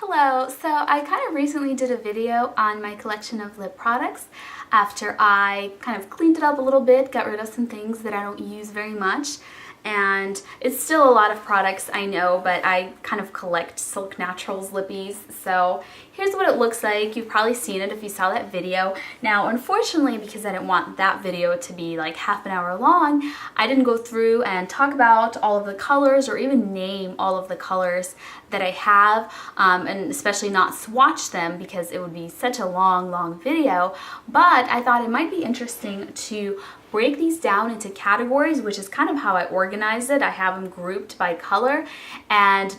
Hello, so I kind of recently did a video on my collection of lip products after I kind of cleaned it up a little bit, got rid of some things that I don't use very much. And it's still a lot of products, I know, but I kind of collect Silk Naturals lippies. So here's what it looks like. You've probably seen it if you saw that video. Now, unfortunately, because I didn't want that video to be like half an hour long, I didn't go through and talk about all of the colors or even name all of the colors that I have, and especially not swatch them because it would be such a long video. But I thought it might be interesting to break these down into categories, which is kind of how I organized it. I have them grouped by color and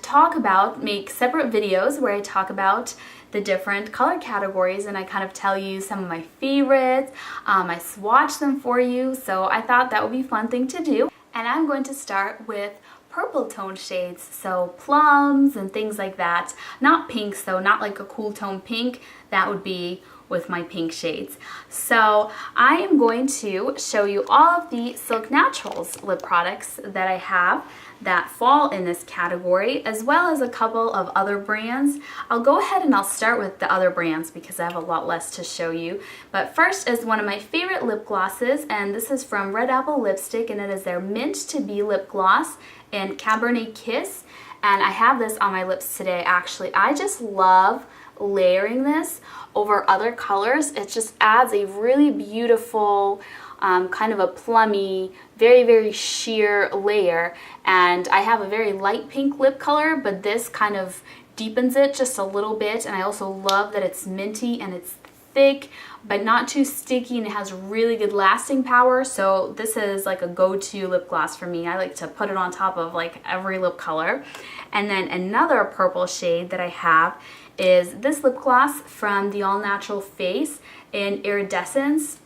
make separate videos where I talk about the different color categories and I kind of tell you some of my favorites. I swatch them for you, so I thought that would be a fun thing to do. And I'm going to start with purple tone shades, so plums and things like that. Not pinks though, not like a cool tone pink. That would be with my pink shades. So I am going to show you all of the Silk Naturals lip products that I have that fall in this category, as well as a couple of other brands. I'll go ahead and I'll start with the other brands because I have a lot less to show you. But first is one of my favorite lip glosses, and this is from Red Apple Lipstick, and it is their Mint to Be lip gloss in Cabernet Kiss. And I have this on my lips today actually. I just love layering this over other colors. It just adds a really beautiful kind of a plummy, very sheer layer. And I have a very light pink lip color, but this kind of deepens it just a little bit. And I also love that it's minty and it's thick but not too sticky, and it has really good lasting power. So this is like a go-to lip gloss for me. I like to put it on top of like every lip color. And then another purple shade that I have is this lip gloss from the All Natural Face in Iridescence.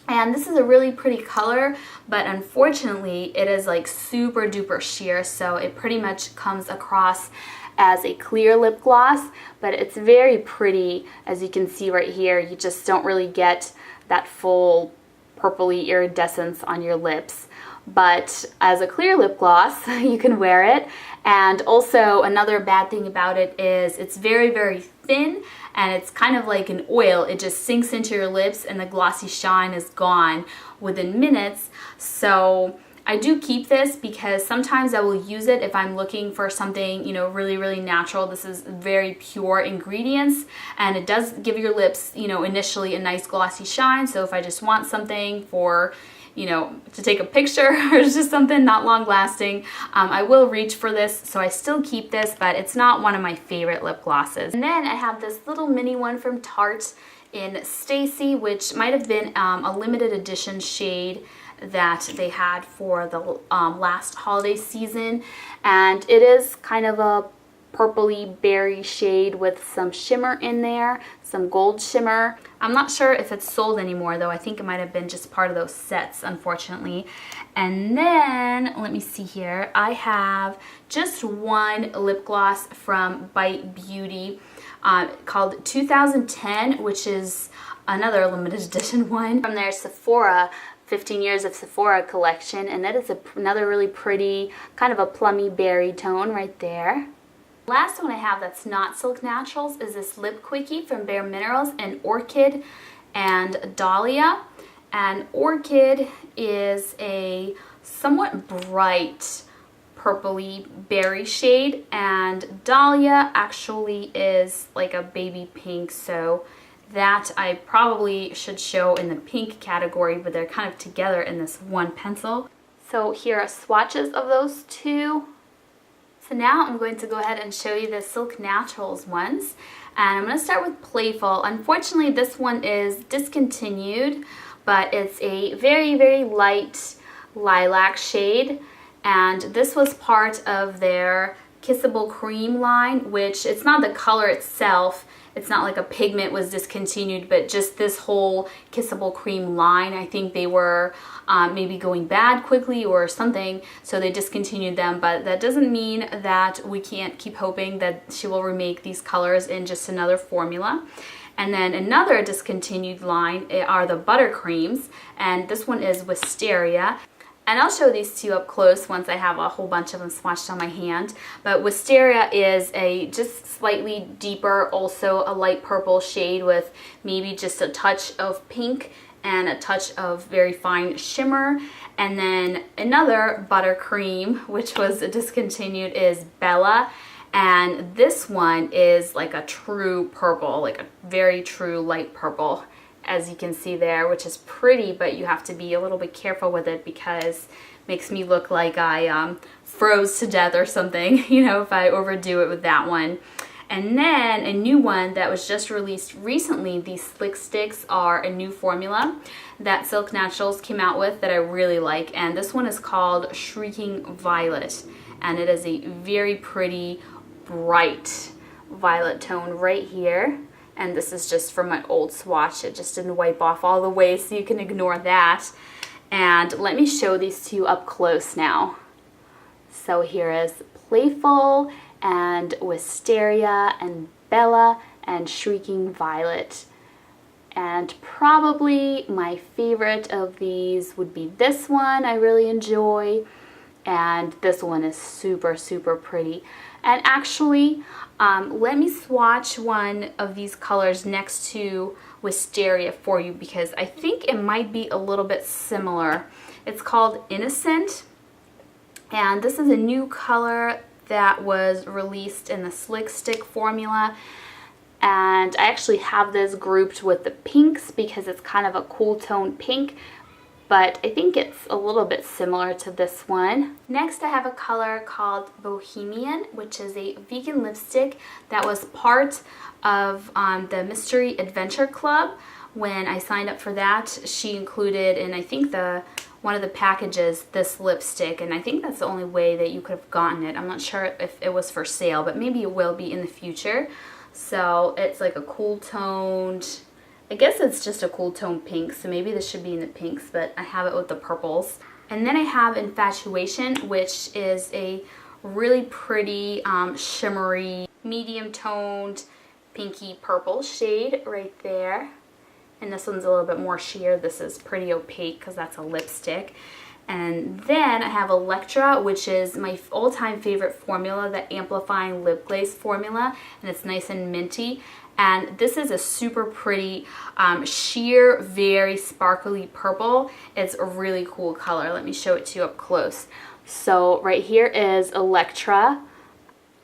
And this is a really pretty color, but unfortunately it is like super duper sheer, so it pretty much comes across as a clear lip gloss, but it's very pretty. As you can see right here, you just don't really get that full purpley iridescence on your lips. But as a clear lip gloss, you can wear it. And also another bad thing about it is it's very thin, and it's kind of like an oil. It just sinks into your lips and the glossy shine is gone within minutes. So I do keep this because sometimes I will use it if I'm looking for something, you know, really natural. This is very pure ingredients, and it does give your lips, you know, initially a nice glossy shine. So if I just want something for, you know, to take a picture or just something not long lasting, I will reach for this. So I still keep this, but it's not one of my favorite lip glosses. And then I have this little mini one from Tarte in Stacy, which might have been a limited edition shade that they had for the last holiday season. And it is kind of a purpley berry shade with some shimmer in there, some gold shimmer. I'm not sure if it's sold anymore though. I think it might have been just part of those sets, unfortunately. And then, let me see here, I have just one lip gloss from Bite Beauty called 2010, which is another limited edition one from their Sephora 15 Years of Sephora collection, and that is another really pretty kind of a plummy berry tone right there. Last one I have that's not Silk Naturals is this lip quickie from BareMinerals in Orchid and Dahlia. And Orchid is a somewhat bright purpley berry shade, and Dahlia actually is like a baby pink, so that I probably should show in the pink category, but they're kind of together in this one pencil. So here are swatches of those two. So now I'm going to go ahead and show you the Silk Naturals ones. And I'm going to start with Playful. Unfortunately, this one is discontinued, but it's a very light lilac shade. And this was part of their Kissable cream line, which it's not the color itself. It's not like a pigment was discontinued, but just this whole Kissable cream line. I think they were maybe going bad quickly or something, so they discontinued them. But that doesn't mean that we can't keep hoping that she will remake these colors in just another formula. And then another discontinued line are the Buttercreams, and this one is Wisteria. And I'll show these two up close once I have a whole bunch of them swatched on my hand. But Wisteria is a just slightly deeper, also a light purple shade with maybe just a touch of pink and a touch of very fine shimmer. And then another Buttercream, which was discontinued, is Bella. And this one is like a true purple, like a very true light purple, as you can see there, which is pretty, but you have to be a little bit careful with it because it makes me look like I froze to death or something, you know, if I overdo it with that one. And then a new one that was just released recently, these Slick Sticks are a new formula that Silk Naturals came out with that I really like. And this one is called Shrieking Violet. And it is a very pretty, bright violet tone right here. And this is just from my old swatch. It just didn't wipe off all the way, so you can ignore that. And let me show these two up close now. So here is Playful and Wisteria and Bella and Shrieking Violet. And probably my favorite of these would be this one. I really enjoy. And this one is super, super pretty. And actually, let me swatch one of these colors next to Wisteria for you because I think it might be a little bit similar. It's called Innocent, and this is a new color that was released in the Slick Stick formula. And I actually have this grouped with the pinks because it's kind of a cool tone pink, but I think it's a little bit similar to this one. Next, I have a color called Bohemian, which is a vegan lipstick that was part of the Mystery Adventure Club. When I signed up for that, she included in, I think, one of the packages, this lipstick, and I think that's the only way that you could have gotten it. I'm not sure if it was for sale, but maybe it will be in the future. So it's like a cool toned, I guess it's just a cool tone pink, so maybe this should be in the pinks, but I have it with the purples. And then I have Infatuation, which is a really pretty shimmery, medium toned, pinky purple shade right there. And this one's a little bit more sheer. This is pretty opaque because that's a lipstick. And then I have Electra, which is my all-time favorite formula, the Amplifying Lip Glaze formula, and it's nice and minty. And this is a super pretty sheer, very sparkly purple. It's a really cool color. Let me show it to you up close. So right here is Electra,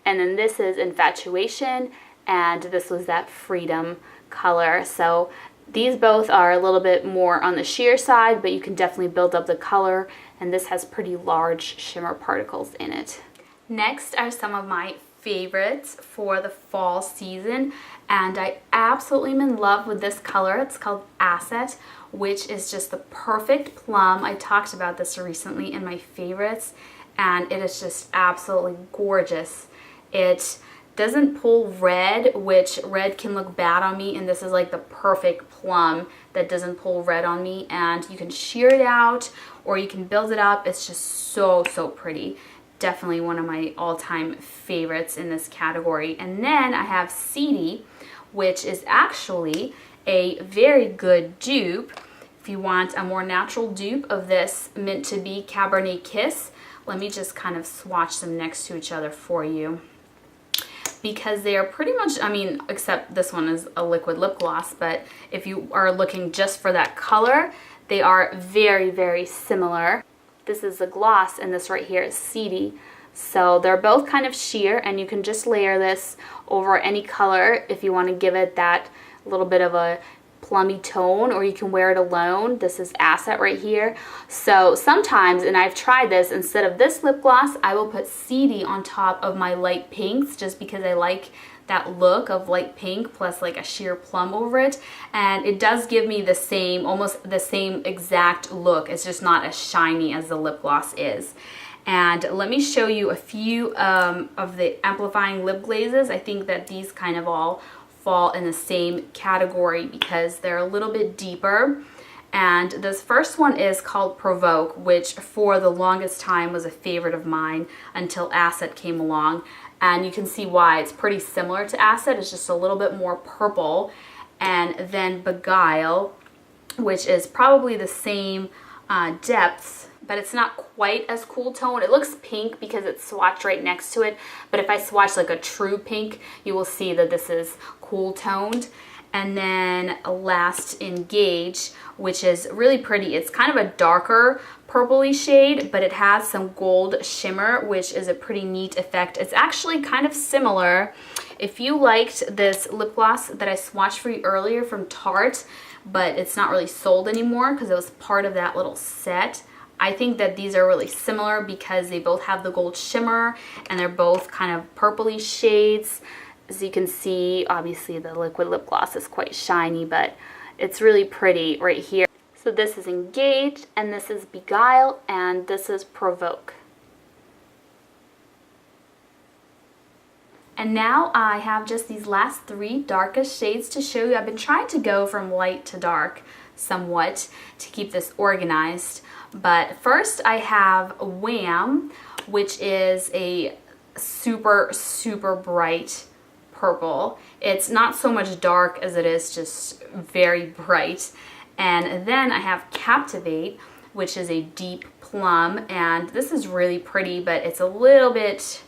and then this is Infatuation, and this was that Freedom color. So these both are a little bit more on the sheer side, but you can definitely build up the color, and this has pretty large shimmer particles in it. Next are some of my favorites for the fall season, and I absolutely am in love with this color. It's called Asset, which is just the perfect plum. I talked about this recently in my favorites, and it is just absolutely gorgeous. It doesn't pull red, which red can look bad on me, and this is like the perfect plum that doesn't pull red on me. And you can sheer it out or you can build it up. It's just so, so pretty. Definitely one of my all-time favorites in this category. And then I have Seedy, which is actually a very good dupe. If you want a more natural dupe of this Mint to Be Cabernet Kiss, let me just kind of swatch them next to each other for you, because they are pretty much, I mean, except this one is a liquid lip gloss, but if you are looking just for that color, they are very, very similar. This is a gloss, and this right here is Seedy. So they're both kind of sheer, and you can just layer this over any color if you want to give it that little bit of a plummy tone, or you can wear it alone. This is Asset right here. So sometimes, and I've tried this, instead of this lip gloss, I will put Seedy on top of my light pinks, just because I like that look of light pink plus like a sheer plum over it, and it does give me the same, almost the same exact look. It's just not as shiny as the lip gloss is. And let me show you a few of the amplifying lip glazes. I think that these kind of all fall in the same category because they're a little bit deeper. And this first one is called Provoke, which for the longest time was a favorite of mine until Asset came along. And you can see why. It's pretty similar to Asset. It's just a little bit more purple. And then Beguile, which is probably the same depths but it's not quite as cool tone. It looks pink because it's swatched right next to it, but if I swatch like a true pink, you will see that this is cool toned. And then last, Engage, which is really pretty. It's kind of a darker purpley shade, but it has some gold shimmer, which is a pretty neat effect. It's actually kind of similar. If you liked this lip gloss that I swatched for you earlier from Tarte, but it's not really sold anymore because it was part of that little set, I think that these are really similar because they both have the gold shimmer and they're both kind of purpley shades. As you can see, obviously the liquid lip gloss is quite shiny, but it's really pretty right here. So this is Engage, and this is Beguile, and this is Provoke. And now I have just these last three darkest shades to show you. I've been trying to go from light to dark somewhat to keep this organized. But first I have Wham, which is a super, super bright purple. It's not so much dark as it is just very bright. And then I have Captivate, which is a deep plum, and this is really pretty, but it's a little bit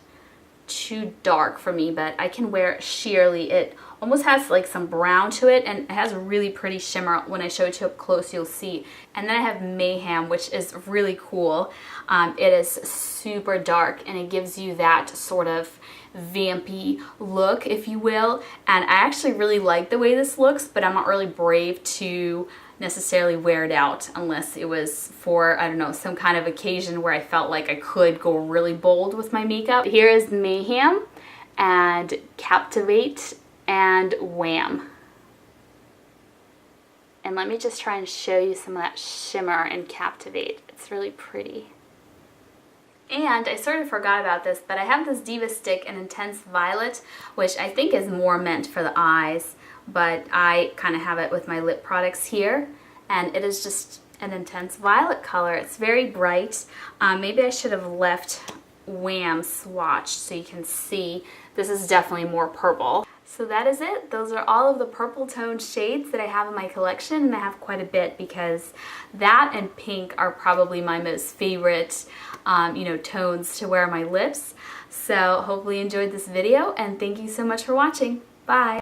too dark for me, but I can wear it sheerly. It almost has like some brown to it, and it has a really pretty shimmer. When I show it to you up close, you'll see. And then I have Mayhem, which is really cool. It is super dark, and it gives you that sort of vampy look, if you will. And I actually really like the way this looks, but I'm not really brave to necessarily wear it out unless it was for, I don't know, some kind of occasion where I felt like I could go really bold with my makeup. Here is Mayhem and Captivate and Wham. And let me just try and show you some of that shimmer in Captivate. It's really pretty. And I sort of forgot about this, but I have this Diva Stick in Intense Violet, which I think is more meant for the eyes, but I kind of have it with my lip products here, and it is just an intense violet color. It's very bright. Maybe I should have left Wham swatched so you can see. This is definitely more purple. So that is it. Those are all of the purple toned shades that I have in my collection, and I have quite a bit because that and pink are probably my most favorite tones to wear on my lips. So hopefully you enjoyed this video, and thank you so much for watching. Bye!